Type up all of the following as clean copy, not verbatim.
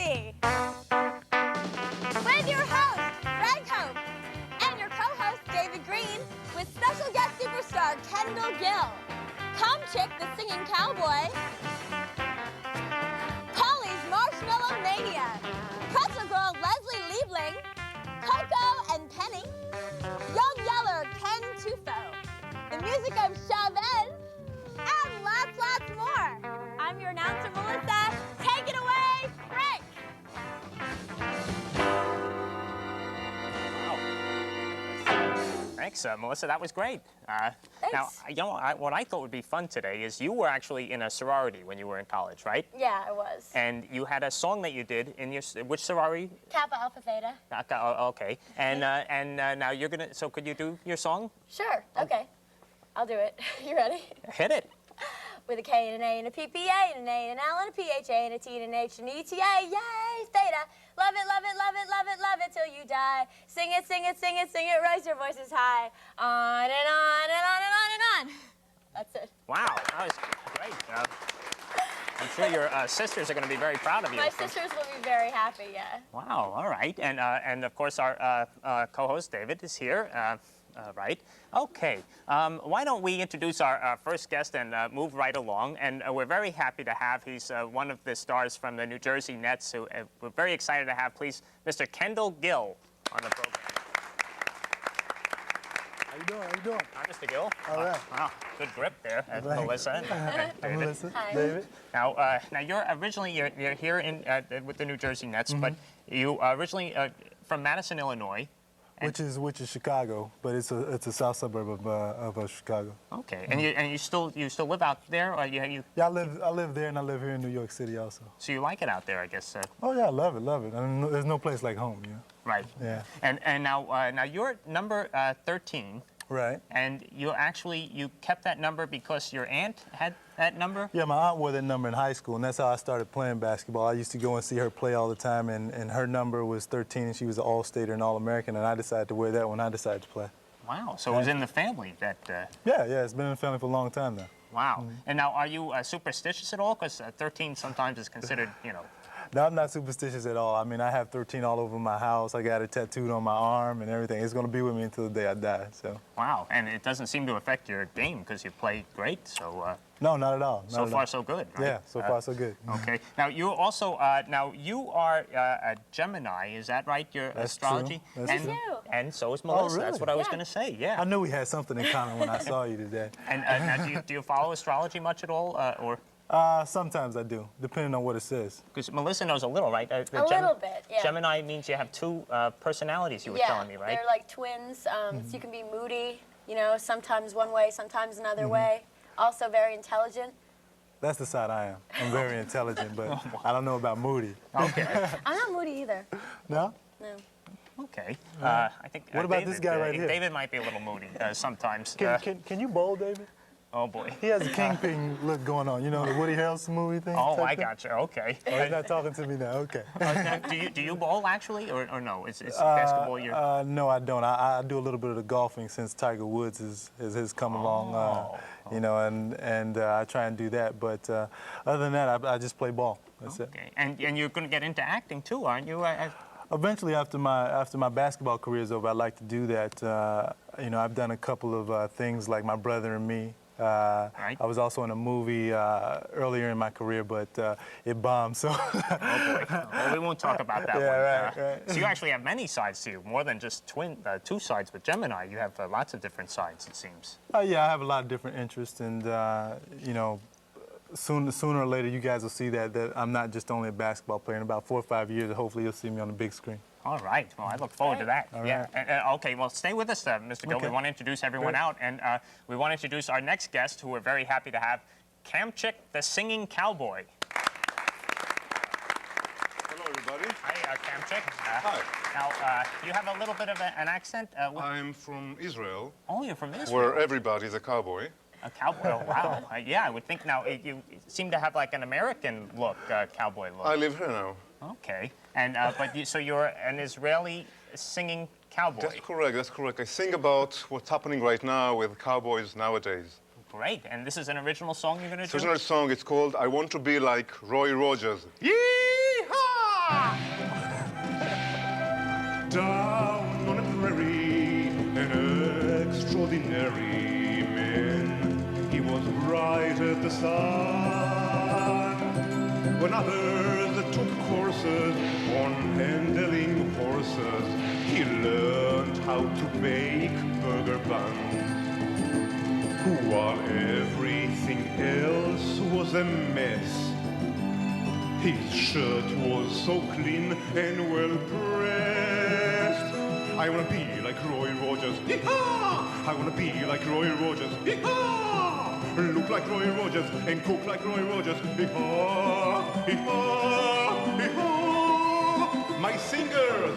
easy. With your host, Greg Hope, and your co-host, David Green, with special guest superstar Kendall Gill, Kamchik, the singing cowboy, Pauly's Marshmallow Mania, Pretzel girl Leslie Liebling, Coco and Penny, Young Yeller Ken Tufo, the music of Chavez, and lots more. I'm your announcer, Melissa. Take it away, Frank. Thanks, Melissa. That was great. Thanks. Now, you know, what I thought would be fun today is you were actually in a sorority when you were in college, right? Yeah, I was. And you had a song that you did in your which sorority? Kappa Alpha Theta. Okay. And now you're gonna. So could you do your song? Sure. Okay. I'll do it. You ready? Hit it. With a K and an A and a PPA and an A and an L and a PHA and a T and an H and an ETA. Yay, theta. Love it, love it, love it, love it, love it till you die. Sing it, sing it, sing it, sing it. Raise your voices high. On and on and on and on and on. That's it. Wow, that was great. I'm sure your sisters are going to be very proud of you. My sisters will be very happy, yeah. Wow, all right. And of course, our co-host, David, is here. Right. Okay. Why don't we introduce our first guest and move right along? And we're very happy to have, he's one of the stars from the New Jersey Nets, who we're very excited to have, please, Mr. Kendall Gill on the program. How you doing? How you doing? Hi, Mr. Gill. All right. Wow, good grip there, Melissa and David. Melissa, Hi. David. Now you're originally, you're here in with the New Jersey Nets, but you originally from Madison, Illinois. Which is Chicago, but it's a south suburb of Chicago. Okay, and you still live out there, or you? Yeah, I live there, and I live here in New York City also. So you like it out there, I guess. Oh yeah, I love it. I mean, there's no place like home, you know. Right. Yeah. And now you're number 13. Right. And you kept that number because your aunt had that number? Yeah, my aunt wore that number in high school, and that's how I started playing basketball. I used to go and see her play all the time, and her number was 13, and she was an All-Stater and All-American, and I decided to wear that when I decided to play. Wow, so it was in the family that... Yeah, it's been in the family for a long time now. Wow. And now, are you superstitious at all? Because 13 sometimes is considered, you know... No, I'm not superstitious at all. I mean, I have 13 all over my house. I got it tattooed on my arm and everything. It's going to be with me until the day I die, so. Wow, and it doesn't seem to affect your game because you play great, so... No, not at all. So far, so good, right? Yeah, so far, so good. Okay. Now, you also, you are a Gemini, is that right? Your That's astrology? True. That's true. And so is Melissa. really? That's what I was going to say, yeah. I knew we had something in common when I saw you today. And now, do you follow astrology much at all, or? Sometimes I do, depending on what it says. Because Melissa knows a little, right? A little bit, yeah. Gemini means you have two personalities, you were telling me, right? They're like twins. So you can be moody, you know, sometimes one way, sometimes another way. Also very intelligent. That's the side I am. I'm very intelligent, but I don't know about moody. Okay. I'm not moody either. No? No. Okay. I think. What about David, this guy right here? David might be a little moody sometimes. Can you bowl, David? Oh boy. He has a kingpin look going on. You know the Woody Harrelson movie thing? Oh, I got you. Okay. Oh, he's not talking to me now. Okay. Now, do you bowl actually, or no? It's basketball your. No, I don't. I do a little bit of the golfing since Tiger Woods has come along. You know, and I try and do that. But other than that, I just play ball. That's it. Okay. And you're going to get into acting too, aren't you? Eventually, after my basketball career is over, I'd like to do that. You know, I've done a couple of things like My Brother and Me. Right. I was also in a movie earlier in my career, but it bombed, so... Oh, boy. Well, we won't talk about that one. Right. So you actually have many sides to you, more than just two sides with Gemini. You have lots of different sides, it seems. Yeah, I have a lot of different interests, and, you know, sooner or later, you guys will see that I'm not just only a basketball player. In about 4 or 5 years, hopefully you'll see me on the big screen. All right. Well, I look forward to that. All yeah. right. Okay. Well, stay with us, Mr. Gill. Okay. We want to introduce everyone out, and we want to introduce our next guest, who we're very happy to have, Kamchik, the singing cowboy. Hello, everybody. Hi, Kamchik. Hi. Now, you have a little bit of an accent. I'm from Israel, Oh, you're from Israel. where everybody's a cowboy. A cowboy. Oh, wow. Yeah, I would think now you seem to have like an American look, cowboy look. I live here now. Okay. And so you're an Israeli singing cowboy. That's correct, that's correct. I sing about what's happening right now with cowboys nowadays. Great. And this is an original song you're going to It's do? an original song. It's called I Want to Be Like Roy Rogers. Yee-haw! Down on a prairie, an extraordinary man. He was bright as the sun. When others took courses on handling horses, he learned how to bake burger buns. While everything else was a mess, his shirt was so clean and well pressed. I wanna be like Roy Rogers, hee-haw! I wanna be like Roy Rogers, hee-haw! Look like Roy Rogers and cook like Roy Rogers, hee-haw! Hee-haw! Hee-haw! My singers,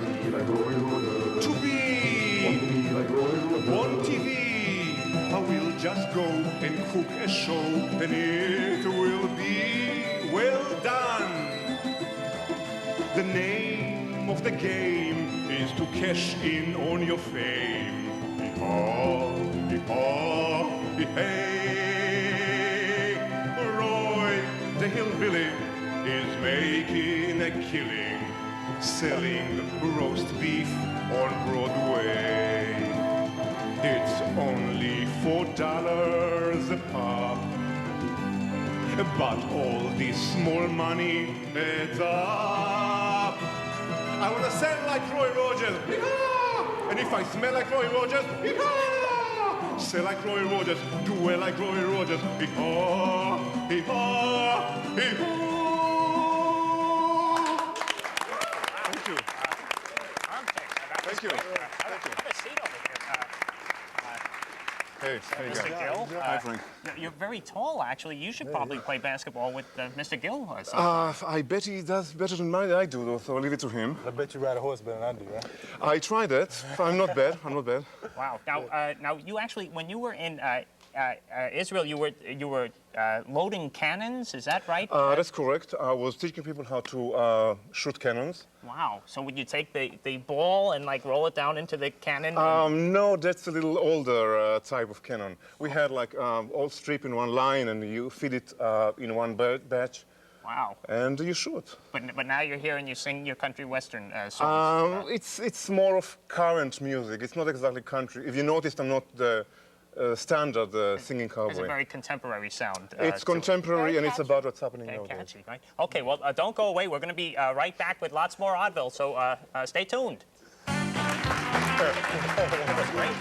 to be like Roy Rogers. On TV, I will just go and cook a show and it will be well done. The name of the game is to cash in on your fame. Hee-haw, hee-haw, hee-hey. Roy, the hillbilly, is making a killing, selling roast beef on Broadway. It's only $4 a pop. But all this small money adds up. I want to sound like Roy Rogers, hee-haw! And if I smell like Roy Rogers, hee-haw! Sell like Roy Rogers, do well like Roy Rogers, hee-haw, hee-haw, hee-haw. Thank you. Thank you. Have a seat over here. Hey, how you Mr. going? Gill, Hi, Frank. you're very tall, actually. You should probably play basketball with Mr. Gill or something. I bet he does better than I do, though, so I'll leave it to him. I bet you ride a horse better than I do, right? I tried that. I'm not bad. I'm not bad. Wow. Now you actually, when you were in Israel, you were loading cannons. Is that right? That's correct. I was teaching people how to shoot cannons. Wow. So would you take the ball and like roll it down into the cannon? No, that's a little older type of cannon. We had like all strip in one line, and you feed it in one batch. Wow. And you shoot. But now you're here and you sing your country western songs. It's more of current music. It's not exactly country. If you noticed, I'm not the standard singing There's a cowboy. very contemporary sound. It's to contemporary, and it's catchy. about what's happening Very nowadays. catchy, right? Okay, well, don't go away. We're going to be right back with lots more Oddville, so stay tuned. That was great.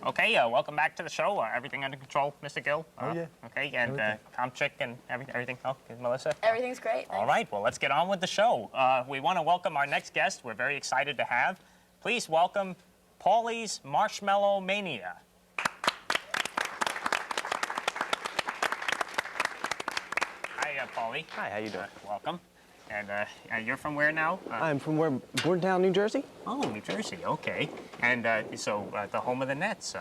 Okay, welcome back to the show. Everything under control, Mr. Gill? Oh, yeah. Okay, and Kamchik and everything. Oh, Melissa? Everything's great. All right, well, let's get on with the show. We want to welcome our next guest. We're very excited to have. Please welcome Pauly's Marshmallow Mania. Hi, Pauly. Hi, how you doing? Welcome. And you're from where now? I'm from Bordentown, New Jersey. Oh, New Jersey. Okay. And so the home of the Nets,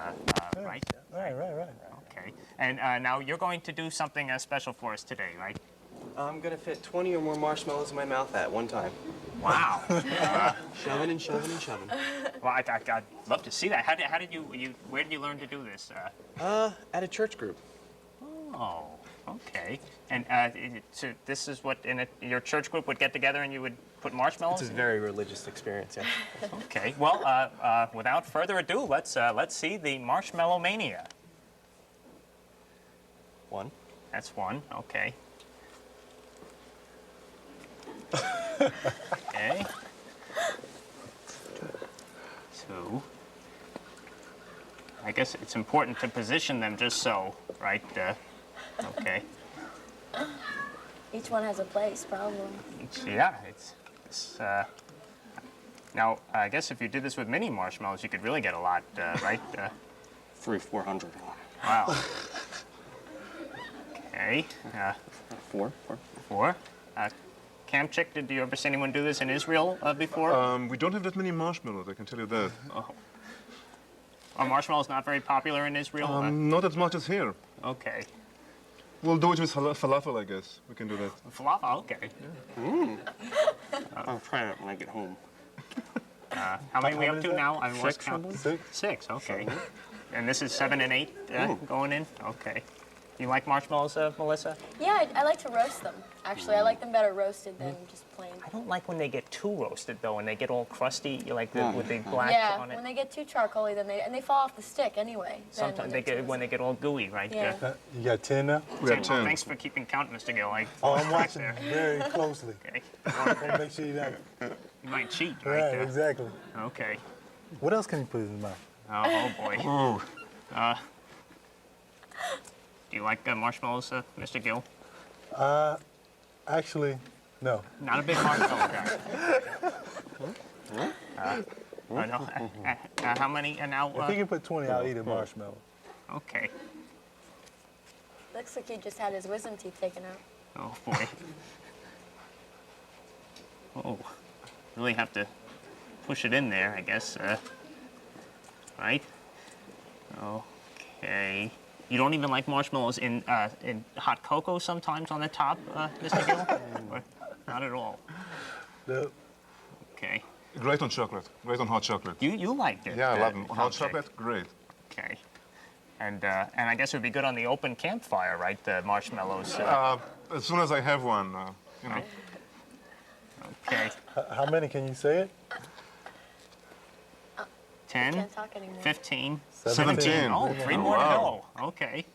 right? Right. Okay. And now you're going to do something special for us today, right? I'm gonna fit 20 or more marshmallows in my mouth at one time. Wow. Shoving and shoving and shoving. Well, I'd love to see that. How did you where did you learn to do this? At a church group. Oh, okay. And so this is what your church group would get together and you would put marshmallows? It's a very religious experience, yeah. Okay. Well, without further ado, let's see the Marshmallow Mania. One. That's one. Okay. Okay. Two. I guess it's important to position them just so, right? Okay. Each one has a place, probably. Yeah, it's now, I guess if you did this with mini marshmallows, you could really get a lot, right? 300-400. Wow. Okay. Four. Four. Kamchik, did you ever see anyone do this in Israel before? We don't have that many marshmallows, I can tell you that. Are marshmallows not very popular in Israel? Not as much as here. Okay. We'll do it with falafel, I guess. We can do that. Falafel, okay. I'll try it when I get home. How many are we How up many to is now? I lost Six, count. I Six. 6, okay. And this is 7 and 8 going in? Okay. You like marshmallows, Melissa? Yeah, I like to roast them. Actually, I like them better roasted than just plain. I don't like when they get too roasted, though, and they get all crusty, like with the black Yeah, on it. when they get too charcoaly, then they fall off the stick anyway. Sometimes when they get all gooey, right? Yeah. You got 10 now? We are 10. Thanks for keeping count, Mr. Gill. Oh, I'm watching very closely. Okay. Want to make sure you don't. You might cheat, right? Right, exactly. Okay. What else can you put in his mouth? Oh boy. Do you like marshmallows, Mr. Gill? Actually, no. Not a big marshmallow guy. No. How many now? If he can put 20, I'll eat a marshmallow. Okay. Looks like he just had his wisdom teeth taken out. Oh boy. Oh, really have to push it in there, I guess. Right? Okay. You don't even like marshmallows in hot cocoa sometimes on the top, Mr. Gill? Or not at all. No. Okay. Great on chocolate. Great on hot chocolate. You liked it. Yeah, I love them. Hot Kamchik. chocolate, great. Okay. And I guess it would be good on the open campfire, right? The marshmallows. As soon as I have one, you know. Okay. How many can you say it? 10, Can't talk anymore. 15, 17. Oh, 3 more wow. to go. Okay.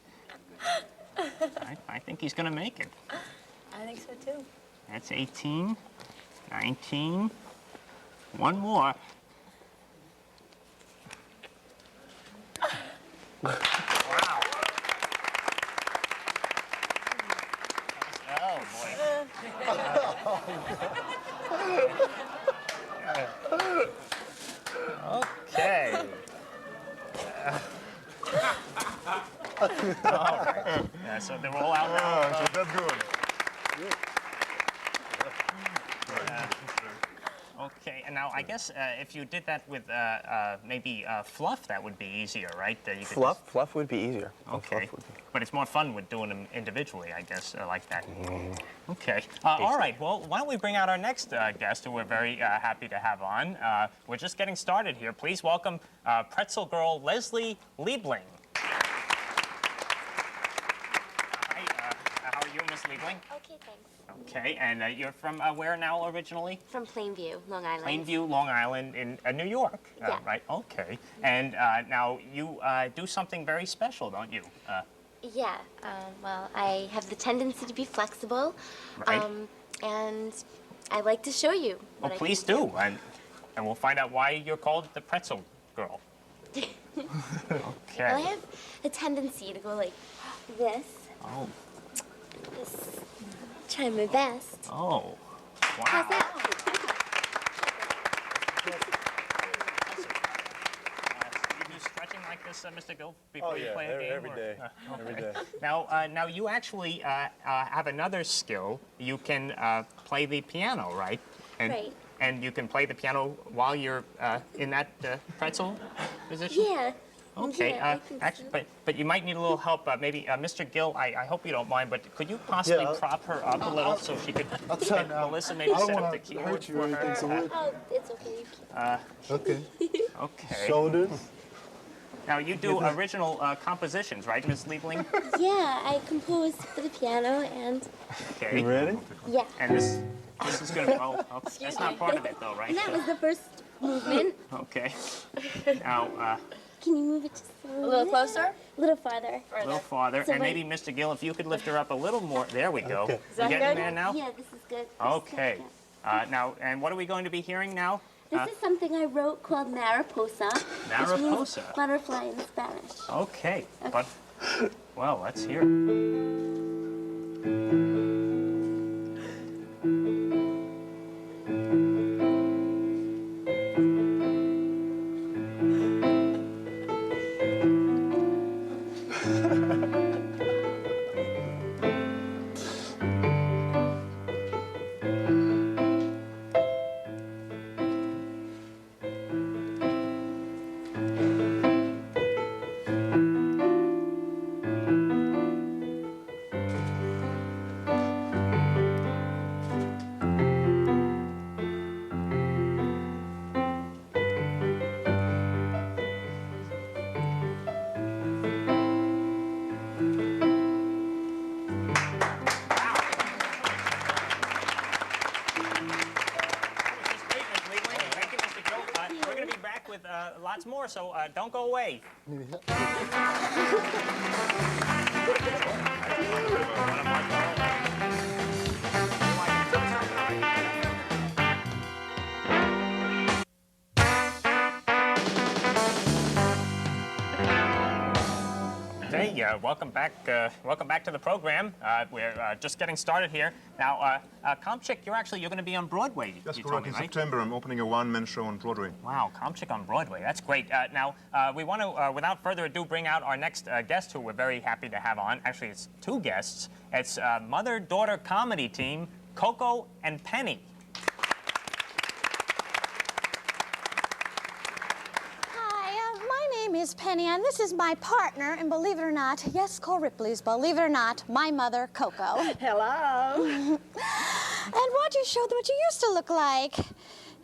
I think he's going to make it. I think so too. That's 18, 19. One more. Wow. Oh, boy. Okay. All right. Yeah, so they're all out now. So that's good. Okay, and now I guess if you did that with maybe fluff, that would be easier, right? You could Fluff? Fluff would be easier. Okay, Fluff would be. but it's more fun with doing them individually, I guess, like that. Okay, all right, well, why don't we bring out our next guest who we're very happy to have on. We're just getting started here. Please welcome Pretzel girl Leslie Liebling. Hi, how are you, Miss Liebling? Okay, thanks. Okay, and you're from where now originally? From Plainview, Long Island. Plainview, Long Island, in New York, Yeah. right? Okay. And now you do something very special, don't you? Yeah, well, I have the tendency to be flexible. Right. And I like to show you. Well, what I please can do, and we'll find out why you're called the Pretzel Girl. Well, I Okay. have a tendency to go like this. Oh. Just try my best. Oh. How's Wow. that? You do stretching like this, Mr. Gill, before Oh, you yeah, play a game? every or- day. Every day. Now you actually have another skill. You can play the piano, right? And, Right. And you can play the piano while you're in that pretzel position? Yeah. Okay, Yeah, I think so. but you might need a little help. Maybe Mr. Gill, I hope you don't mind, but could you possibly Yeah, prop her up a little so she could? I'll try and now. Melissa maybe I don't set up want the to keyboard hurt you for or anything, so her. we'll... Oh, it's okay. Okay. Okay. Shoulders. Now you do original compositions, right, Miss Liebling? Yeah, I composed for the piano and Okay. You ready? yeah. And this is gonna be. Oh, that's not part of it though, right? And that was the first movement. Okay. Now. Can you move it just A little closer? a little farther? A little farther, So and like- maybe Mr. Gill, if you could lift her up a little more. There we go. Okay. that You getting good? there now? Yeah, this is good. Okay. Now, and what are we going to be hearing now? This is something I wrote called Mariposa. Which means Mariposa. butterfly in Spanish. Okay, but well, let's hear it. lots more, so don't go away. Okay, welcome back to the program. We're just getting started here. Now, Kamchik, you're going to be on Broadway. That's you correct. told me, In right? September, I'm opening a one-man show on Broadway. Wow, Kamchik on Broadway. That's great. Now, we want to, without further ado, bring out our next guest who we're very happy to have on. Actually, it's two guests. It's mother-daughter comedy team, Coco and Penny. My name is Penny, and this is my partner, and believe it or not, yes, call Ripley's, believe it or not, my mother, Coco. Hello. And why don't you show them what you used to look like?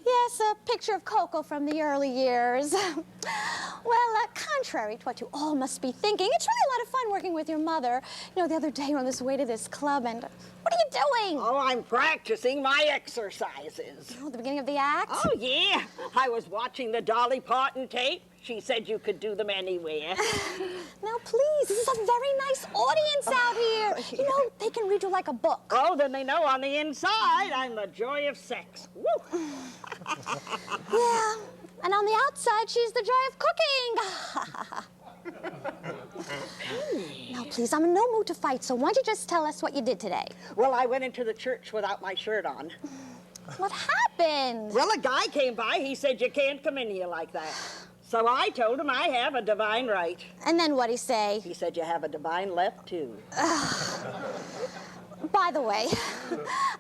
Yes, a picture of Coco from the early years. Well, contrary to what you all must be thinking, it's really a lot of fun working with your mother. You know, the other day we were on this way to this club, and what are you doing? Oh, I'm practicing my exercises. Oh, the beginning of the act? Oh, yeah. I was watching the Dolly Parton tape. She said you could do them anywhere. Now, please, this is a very nice audience out here. You know, they can read you like a book. Oh, then they know on the inside I'm the joy of sex. Woo! Yeah, and on the outside, she's the joy of cooking. Now, please, I'm in no mood to fight, so why don't you just tell us what you did today? Well, I went into the church without my shirt on. What happened? Well, a guy came by. He said, you can't come in here like that. So I told him I have a divine right. And then what'd he say? He said, you have a divine left, too. By the way,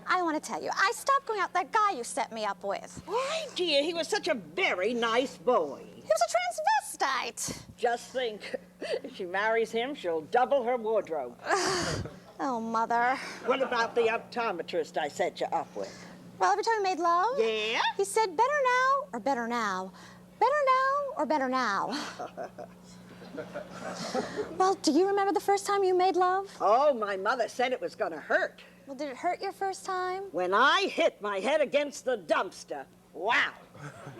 I want to tell you, I stopped going out with that guy you set me up with. Why, dear, he was such a very nice boy. He was a transvestite. Just think, if she marries him, she'll double her wardrobe. Oh, Mother. What about the optometrist I set you up with? Well, every time we made love, Yeah? he said, better now or better now. Better now or better now. Well, do you remember the first time you made love? Oh, my mother said it was going to hurt. Well, did it hurt your first time? When I hit my head against the dumpster, wow,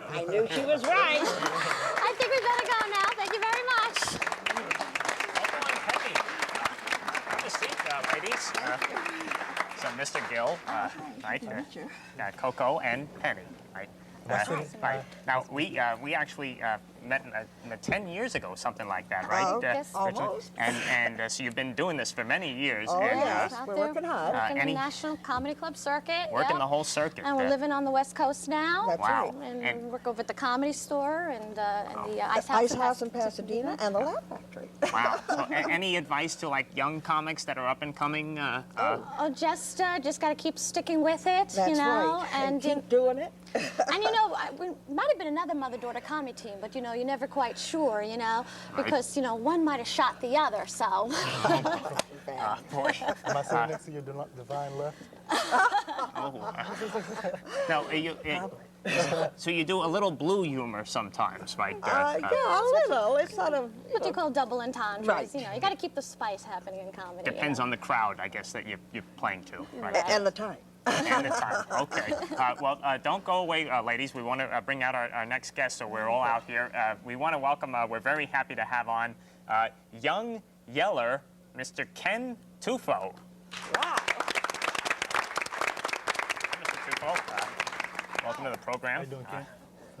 I knew she was right. I think we better go now. Thank you very much. Coco and Penny. Have a seat, ladies. So, Mr. Gill, right? Coco and Penny, right? Right. Now, we actually met 10 years ago, something like that, right? Oh, yes. Almost. And so you've been doing this for many years. Oh, and, yes. Out We're there working hard. Working Any- the National Comedy Club circuit. Working yep. the whole circuit. And we're living on the West Coast now. That's Wow. right. And we work over at the Comedy Store and the Ice The House. Ice House in Pasadena and the Laugh Factory. Wow. So, any advice to like young comics that are up and coming? Oh, just got to keep sticking with it, That's you know. right. And keep doing it. And you know, we might have been another mother-daughter comedy team, but you know, you're never quite sure, you know, because you know, one might have shot the other. So. Boy. Am I sitting next to your divine left? Now, so you do a little blue humor sometimes, right? Yeah, a little. It's sort of... What do you call double entendres? Right. You know, you got to keep the spice happening in comedy. Depends on the crowd, I guess, that you're playing to, right? And the time. And the time. Okay. Well, don't go away, ladies. We want to bring out our next guest, so we're all out here. We want to welcome, we're very happy to have on young yeller, Mr. Ken Tufo. Wow. Mr. Tufo, welcome to the program. How you doing, Ken?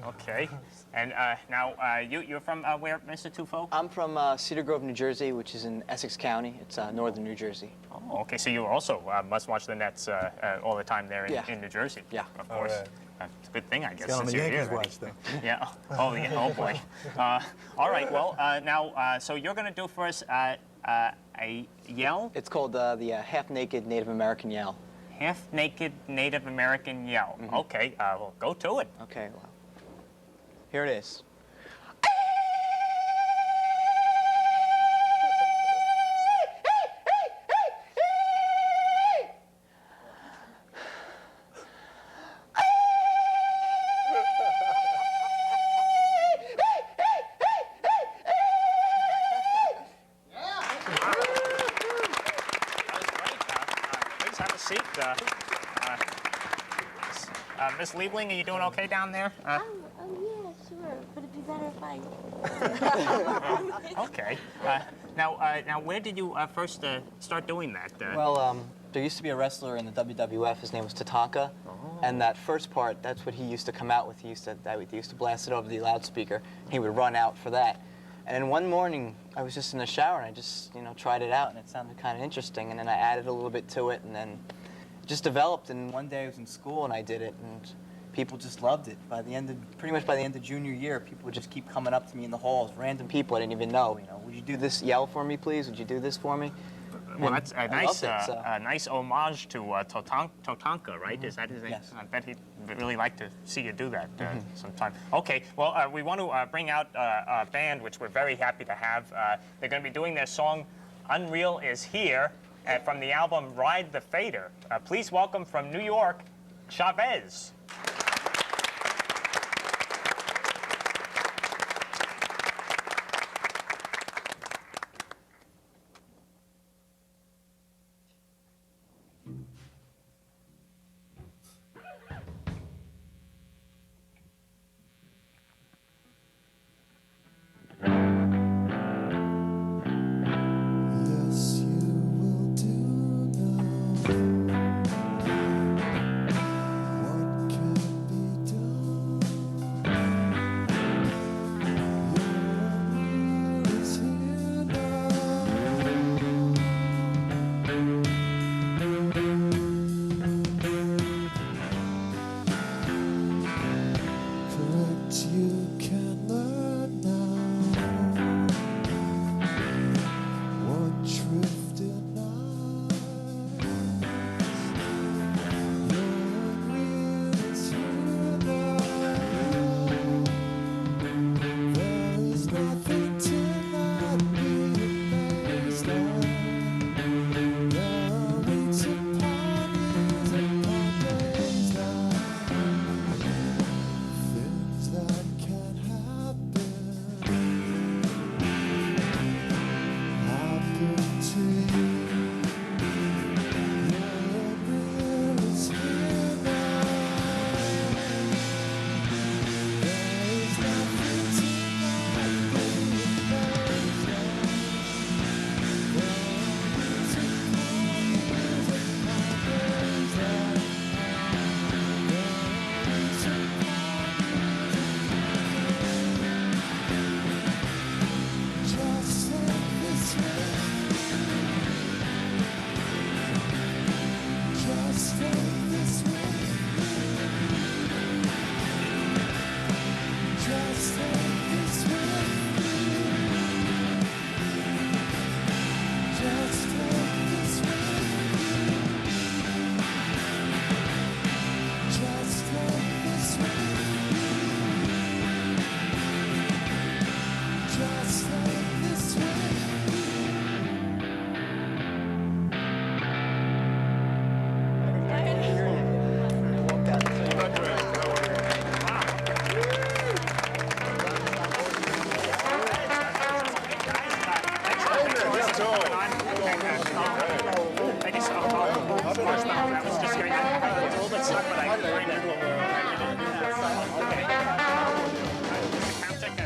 Okay. And now, you're from where, Mr. Tufo? I'm from Cedar Grove, New Jersey, which is in Essex County. It's northern New Jersey. Oh, okay. So you also must watch the Nets all the time there Yeah. in New Jersey. Yeah. Of course. right. It's a good thing, I guess, Get on since the you're Yankees here. watch, though. Yeah. Oh, yeah. Oh, boy. All right. Well, now, so you're going to do for us a yell, It's called the half-naked Native American yell. half-naked Native American yell. Okay. Well, go to it. Okay, well, here it is. That was great. Please have a seat. Miss Liebling, are you doing okay down there? Oh, yeah, sure. But it'd be better if I... Okay. Now, where did you first start doing that? Well, there used to be a wrestler in the WWF. His name was Tatanka. And that first part, that's what he used to come out with. He used to blast it over the loudspeaker. He would run out for that. And then one morning, I was just in the shower, and I just, tried it out, and it sounded kind of interesting. And then I added a little bit to it, and then it just developed. And one day I was in school, and I did it, and people just loved it. Pretty much by the end of junior year, people would just keep coming up to me in the halls, random people I didn't even know. Would you do this? Yell for me, please. Would you do this for me? Well, that's a nice homage to Tatanka, right? Is that his name? Yes. I bet he'd really like to see you do that sometime. Okay, well, we want to bring out a band which we're very happy to have. They're going to be doing their song Unreal Is Here from the album Ride the Fader. Please welcome from New York, Chavez.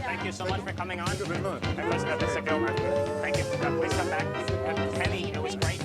Thank you so much for coming on. This is Gilbert. Thank you. Please come back. Penny, it was great.